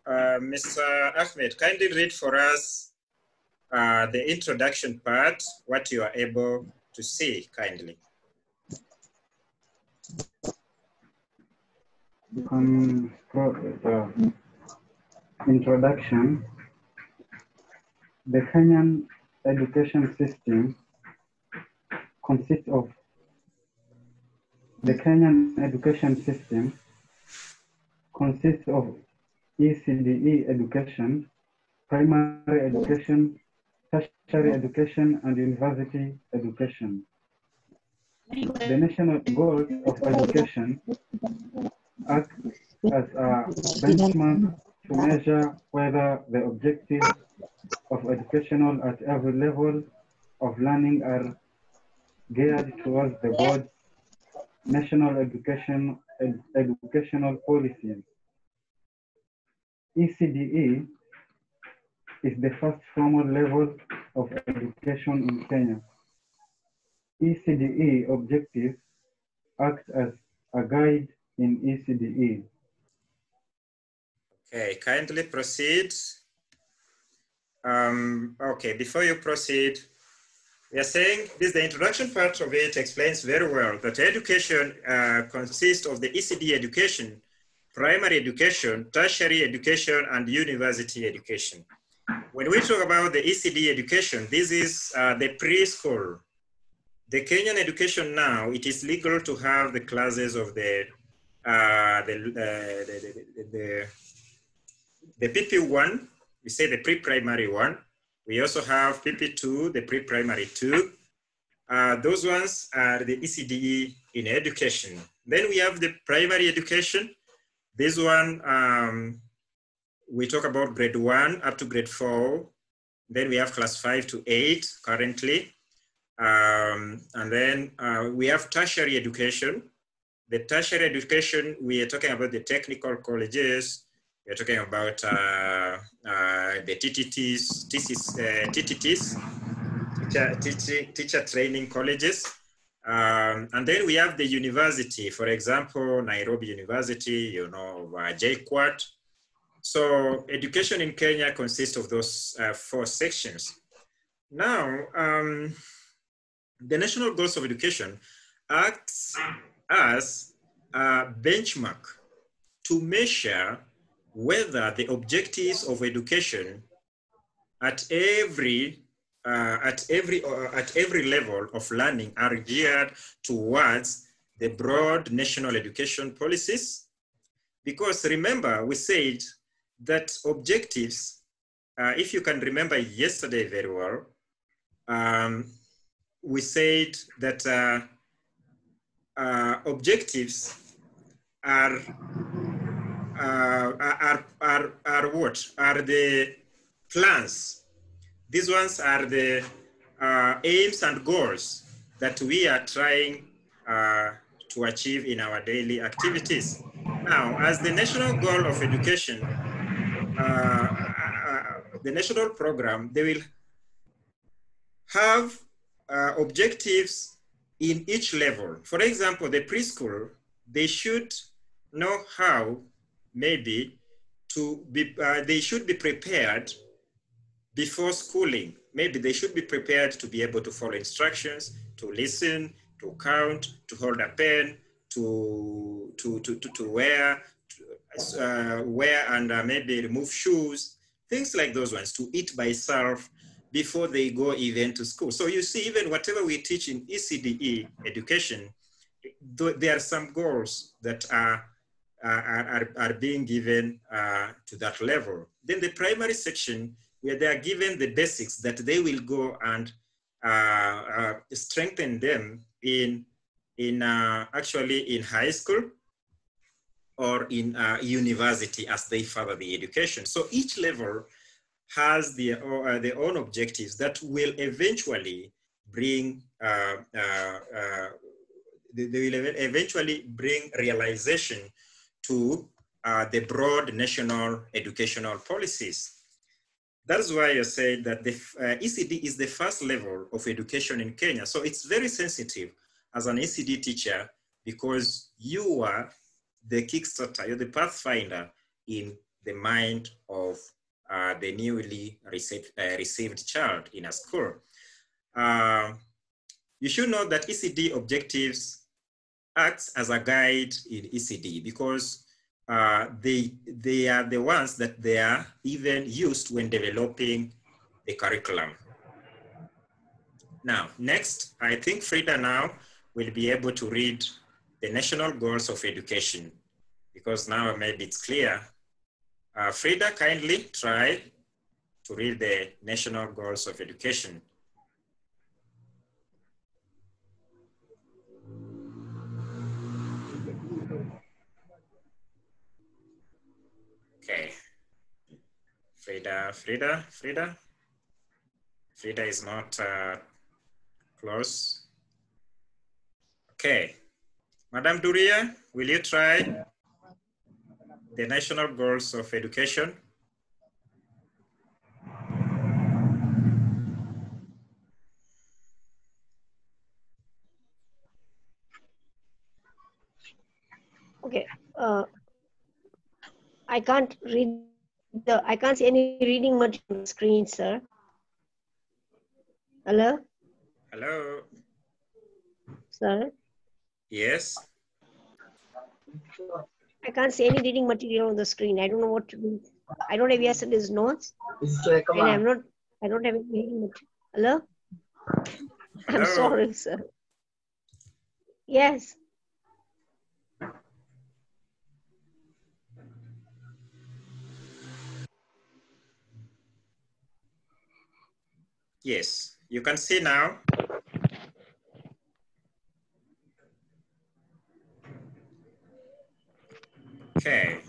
Mr. Ahmed, kindly read for us the introduction part, what you are able to see, kindly. Introduction. The Kenyan education system consists of ECDE education, primary education, tertiary education, and university education. The national goals of education act as a benchmark to measure whether the objectives of educational at every level of learning are geared towards the board's national educational policies. ECDE is the first formal level of education in Kenya. ECDE objectives act as a guide in ECDE. Okay, kindly proceed. Okay, before you proceed, we are saying this, the introduction part of it explains very well that education consists of the ECD education, primary education, tertiary education, and university education. When we talk about the ECD education, this is the preschool. The Kenyan education now, it is legal to have the classes of the PP1, we say the pre-primary one. We also have PP2, the pre-primary 2. Those ones are the ECDE in education. Then we have the primary education. This one, we talk about grade 1 up to grade 4. Then we have class 5 to 8 currently. And then we have tertiary education. The tertiary education, we are talking about the technical colleges. We're talking about the TTTs, teacher training colleges. And then we have the university, for example, Nairobi University, you know, JKUAT. So education in Kenya consists of those 4 sections. Now, the national goals of education acts as a benchmark to measure whether the objectives of education at every level of learning are geared towards the broad national education policies. Because remember, we said that objectives, if you can remember yesterday very well, we said that objectives are what? Are the plans. These ones are the aims and goals that we are trying to achieve in our daily activities. Now, as the national goal of education, the national program, they will have objectives in each level. For example, the preschool, they should know how maybe to be, they should be prepared before schooling. Maybe they should be prepared to be able to follow instructions, to listen, to count, to hold a pen, to wear and maybe remove shoes, things like those ones, to eat by self before they go even to school. So you see, even whatever we teach in ECDE education, there are some goals that are being given to that level. Then the primary section, where they are given the basics that they will go and strengthen them in actually in high school or in university as they further the education. So each level has their own objectives that will eventually bring they will eventually bring realization to the broad national educational policies. That's why I said that the ECD is the first level of education in Kenya. So it's very sensitive as an ECD teacher because you are the kickstarter, you're the pathfinder in the mind of the newly received child in a school. You should know that ECD objectives acts as a guide in ECD because they are the ones that they are even used when developing the curriculum. Now, next, I think Frida now will be able to read the national goals of education because now maybe it's clear. Frida, kindly try to read the national goals of education. Okay. Frida is not close. Okay. Madam Duria, will you try the national goals of education? Okay. I can't see any reading material on the screen, sir. Hello? Hello? Sir? Yes? I can't see any reading material on the screen. I don't know what to do. I don't have yesterday's notes. And I don't have any reading material. Hello? Hello? I'm sorry, sir. Yes. Yes, you can see now. Okay.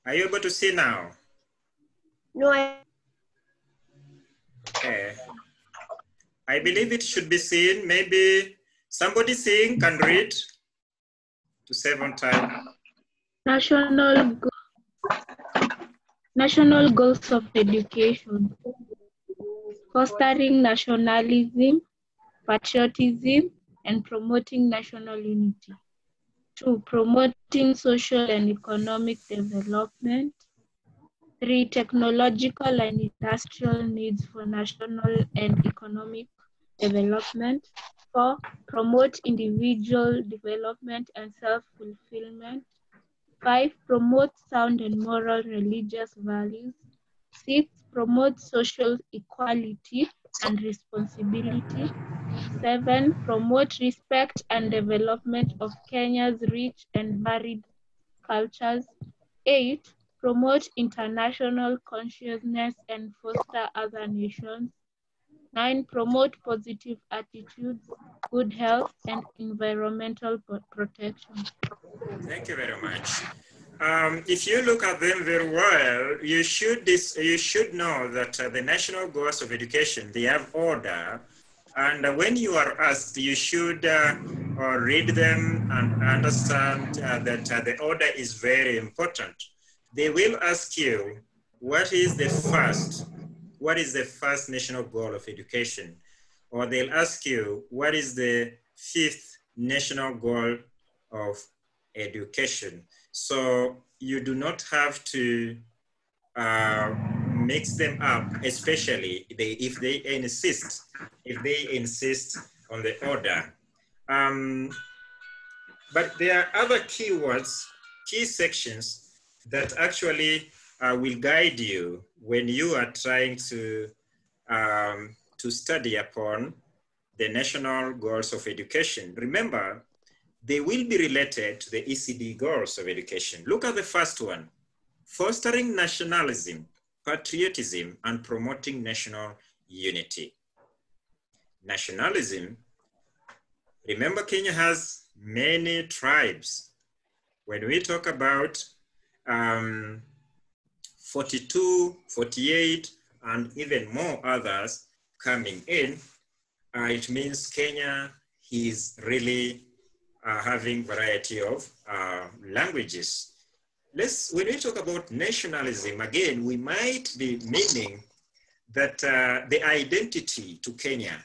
Are you able to see now? No, Okay. I believe it should be seen. Maybe somebody seeing can read to save on time. National goals of education: fostering nationalism, patriotism, and promoting national unity. 2. Promoting social and economic development. 3. Technological and industrial needs for national and economic development. 4. Promote individual development and self-fulfillment. 5. Promote sound and moral religious values. 6. Promote social equality and responsibility. 7. Promote respect and development of Kenya's rich and varied cultures. 8. Promote international consciousness and foster other nations. 9. Promote positive attitudes, good health, and environmental protection. Thank you very much. If you look at them very well, you should know that the national goals of education, they have order. And when you are asked, you should read them and understand that the order is very important. They will ask you, what is the first national goal of education? Or they'll ask you, what is the 5th national goal of education? So you do not have to mix them up, especially if they insist on the order. But there are other keywords, key sections that actually will guide you when you are trying to study upon the national goals of education. Remember, they will be related to the ECD goals of education. Look at the first one: fostering nationalism, patriotism, and promoting national unity. Nationalism, remember Kenya has many tribes. When we talk about 42, 48, and even more others coming in, it means Kenya is really having variety of languages. When we talk about nationalism, again, we might be meaning that the identity to Kenya,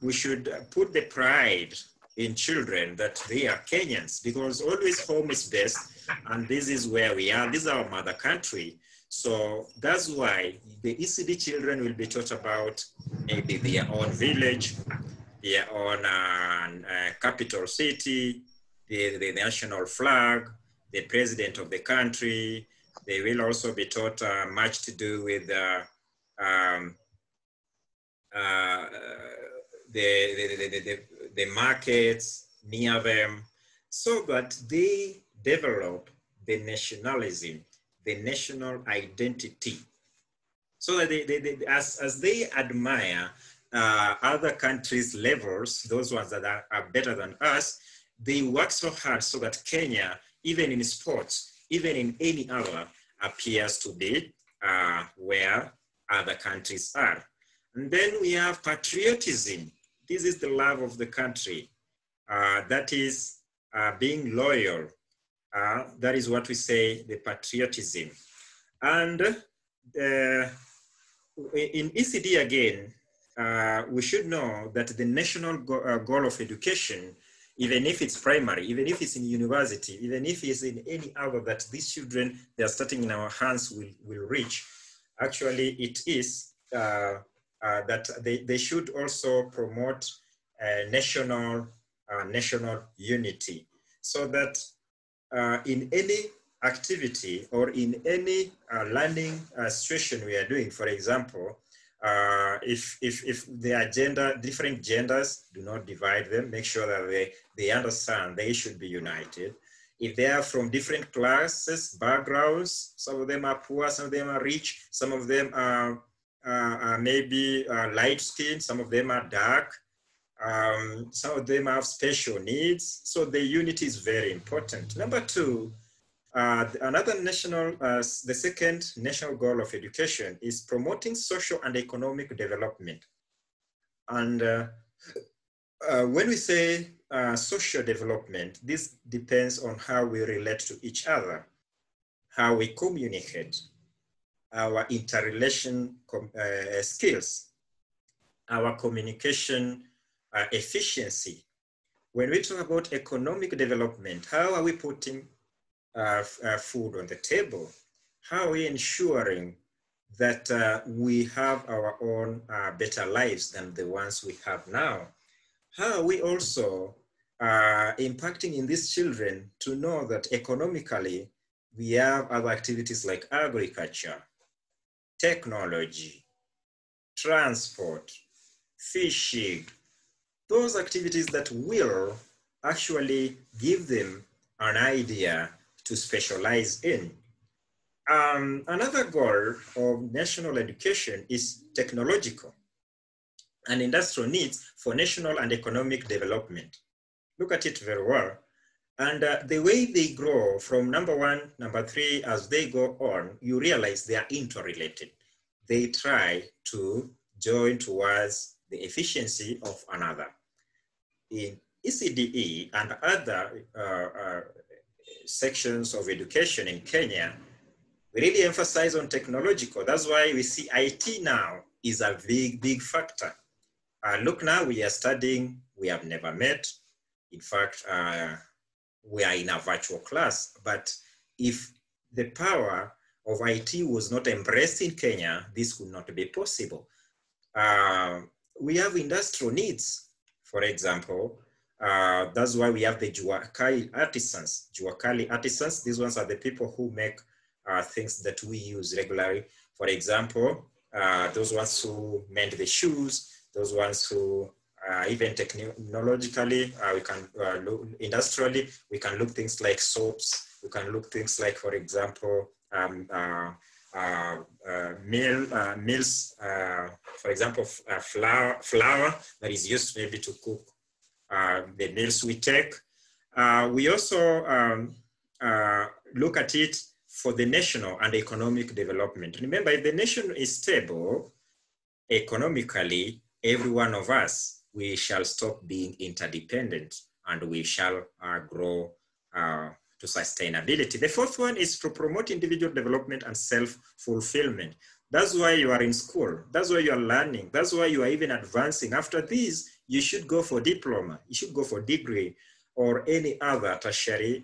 we should put the pride in children that they are Kenyans, because always home is best, and this is where we are. This is our mother country. So that's why the ECD children will be taught about maybe their own village, their own capital city, the national flag, the president of the country. They will also be taught much to do with the markets near them, so that they develop the nationalism, the national identity, so that as they admire other countries' levels, those ones that are better than us, they work so hard so that Kenya, even in sports, even in any other, appears to be where other countries are. And then we have patriotism. This is the love of the country. That is being loyal. That is what we say, the patriotism. And in ECD again, we should know that the national goal of education, even if it's primary, even if it's in university, even if it's in any other that these children, they are starting in our hands will reach, actually it is that they should also promote national unity, so that in any activity or in any learning situation we are doing, for example, if there are different genders, do not divide them. Make sure that they understand they should be united. If they are from different classes, backgrounds, some of them are poor, some of them are rich, some of them are maybe light skinned, some of them are dark, some of them have special needs. So the unity is very important. Number two, another national, the second national goal of education is promoting social and economic development. And when we say social development, this depends on how we relate to each other, how we communicate, our interrelation skills, our communication efficiency. When we talk about economic development, how are we putting food on the table? How are we ensuring that we have our own better lives than the ones we have now? How are we also impacting in these children to know that economically we have other activities like agriculture, technology, transport, fishing, those activities that will actually give them an idea to specialize in. Another goal of national education is technological and industrial needs for national and economic development. Look at it very well. And the way they grow from number one, number three, as they go on, you realize they are interrelated. They try to join towards the efficiency of another. In ECDE and other sections of education in Kenya, we really emphasize on technological. That's why we see IT now is a big factor. Look now, we are studying, we have never met. In fact, we are in a virtual class, but if the power of IT was not embraced in Kenya, this would not be possible. We have industrial needs, for example. That's why we have the Juakali artisans. Juakali artisans, these ones are the people who make things that we use regularly. For example, those ones who mend the shoes, those ones who even technologically, we can look industrially, we can look things like soaps, we can look things like, for example, mills, for example, flour that is used maybe to cook the meals we take. We also look at it for the national and economic development. Remember, if the nation is stable economically, every one of us, we shall stop being interdependent and we shall grow to sustainability. The fourth one is to promote individual development and self-fulfillment. That's why you are in school. That's why you are learning. That's why you are even advancing. After this, you should go for diploma. You should go for degree or any other tertiary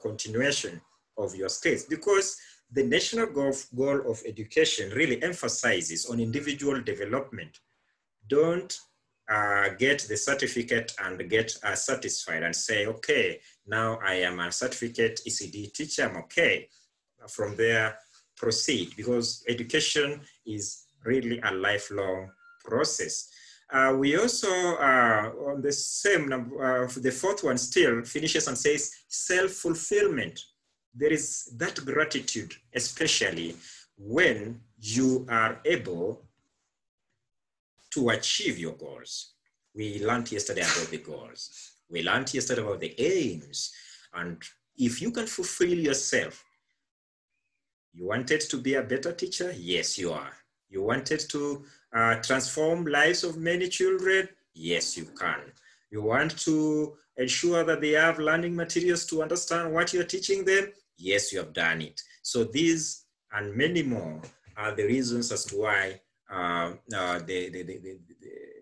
continuation of your states, because the national goal of education really emphasizes on individual development. Don't get the certificate and get satisfied and say, okay, now I am a certificate ECDE teacher, I'm okay. From there, proceed, because education is really a lifelong process. We also, on the same number, the fourth one still finishes and says self-fulfillment. There is that gratitude, especially when you are able to achieve your goals. We learned yesterday about the goals. We learned yesterday about the aims. And if you can fulfill yourself, you wanted to be a better teacher? Yes, you are. You wanted to transform lives of many children? Yes, you can. You want to ensure that they have learning materials to understand what you're teaching them? Yes, you have done it. So these and many more are the reasons as to why the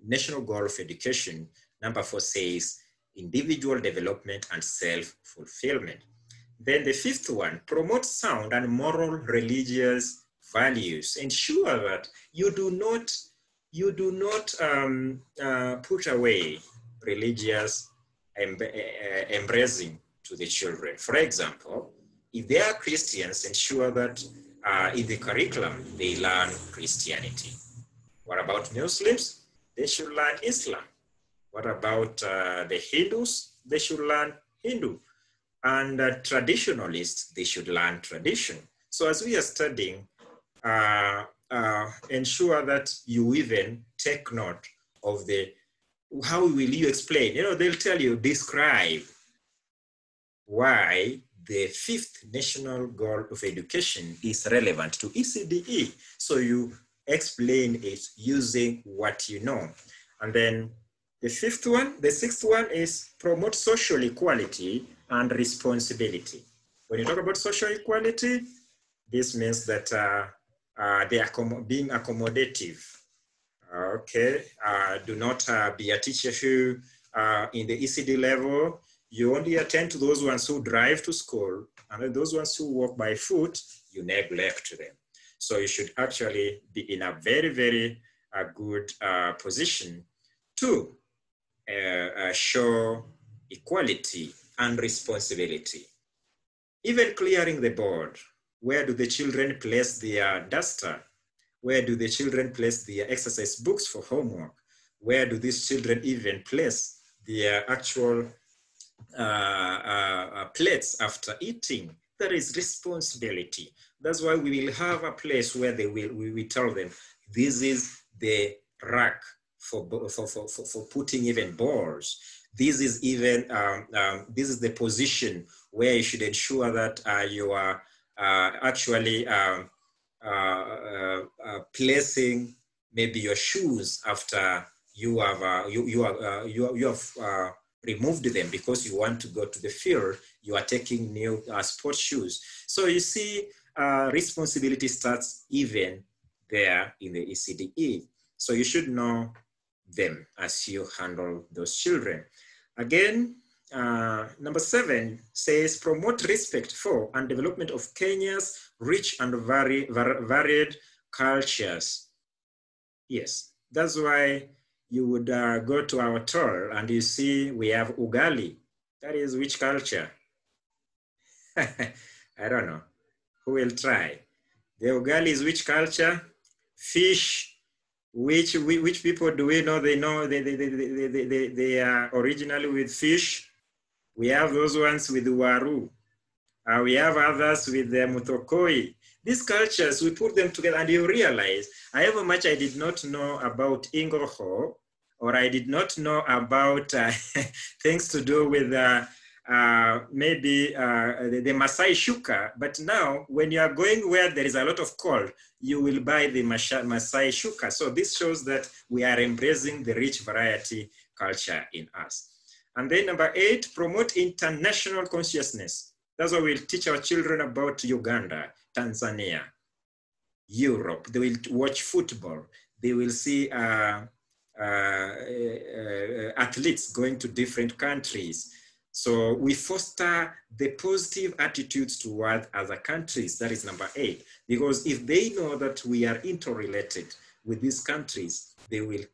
national goal of education, number 4, says individual development and self-fulfillment. Then the fifth one, promote sound and moral religious values. Ensure that you do not put away religious embracing to the children. For example, if they are Christians, ensure that in the curriculum they learn Christianity. What about Muslims? They should learn Islam. What about the Hindus? They should learn Hindu. And traditionalists, they should learn tradition. So as we are studying, ensure that you even take note of how will you explain? You know, they'll tell you, describe why the fifth national goal of education is relevant to ECDE. So you explain it using what you know. And then the sixth one is promote social equality and responsibility. When you talk about social equality, this means that they are being accommodative. Okay, do not be a teacher who in the ECD level, you only attend to those ones who drive to school, and then those ones who walk by foot, you neglect them. So you should actually be in a very, very good position to show equality and responsibility. Even clearing the board. Where do the children place their duster? Where do the children place their exercise books for homework? Where do these children even place their actual plates after eating? There is responsibility. That's why we will have a place where we tell them, this is the rack for putting even balls. This is even, this is the position where you should ensure that you are actually placing maybe your shoes after you have removed them because you want to go to the field. You are taking new sports shoes. So you see, responsibility starts even there in the ECDE. So you should know them as you handle those children. Again, number 7 says promote respect for and development of Kenya's rich and varied cultures. Yes, that's why you would go to our tour and you see we have ugali. That is which culture? I don't know. Who will try? The ugali is which culture? Fish. Which people do we know? They know they are originally with fish. We have those ones with waru. We have others with the mutokoi. These cultures, we put them together and you realize, however much I did not know about Ingoho, or I did not know about things to do with maybe the Masai shuka, but now when you are going where there is a lot of cold, you will buy the Masai shuka. So this shows that we are embracing the rich variety culture in us. And then number 8, promote international consciousness. That's why we'll teach our children about Uganda, Tanzania. Europe. They will watch football. They will see athletes going to different countries. So we foster the positive attitudes toward other countries. That is number 8. Because if they know that we are interrelated with these countries, they will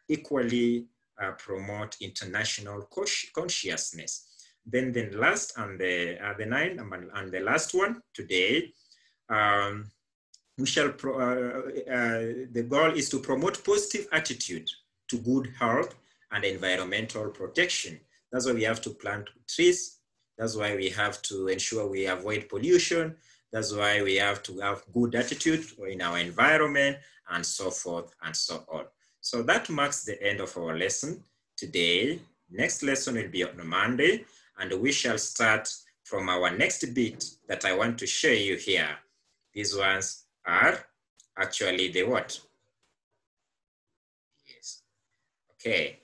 equally promote international consciousness. Then the last and the 9th and the last one today, we shall the goal is to promote positive attitude to good health and environmental protection. That's why we have to plant trees. That's why we have to ensure we avoid pollution. That's why we have to have good attitude in our environment, and so forth and so on. So that marks the end of our lesson today. Next lesson will be on Monday, and we shall start from our next bit that I want to show you here. These ones are actually the what? Yes. Okay.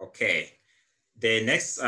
Okay. The next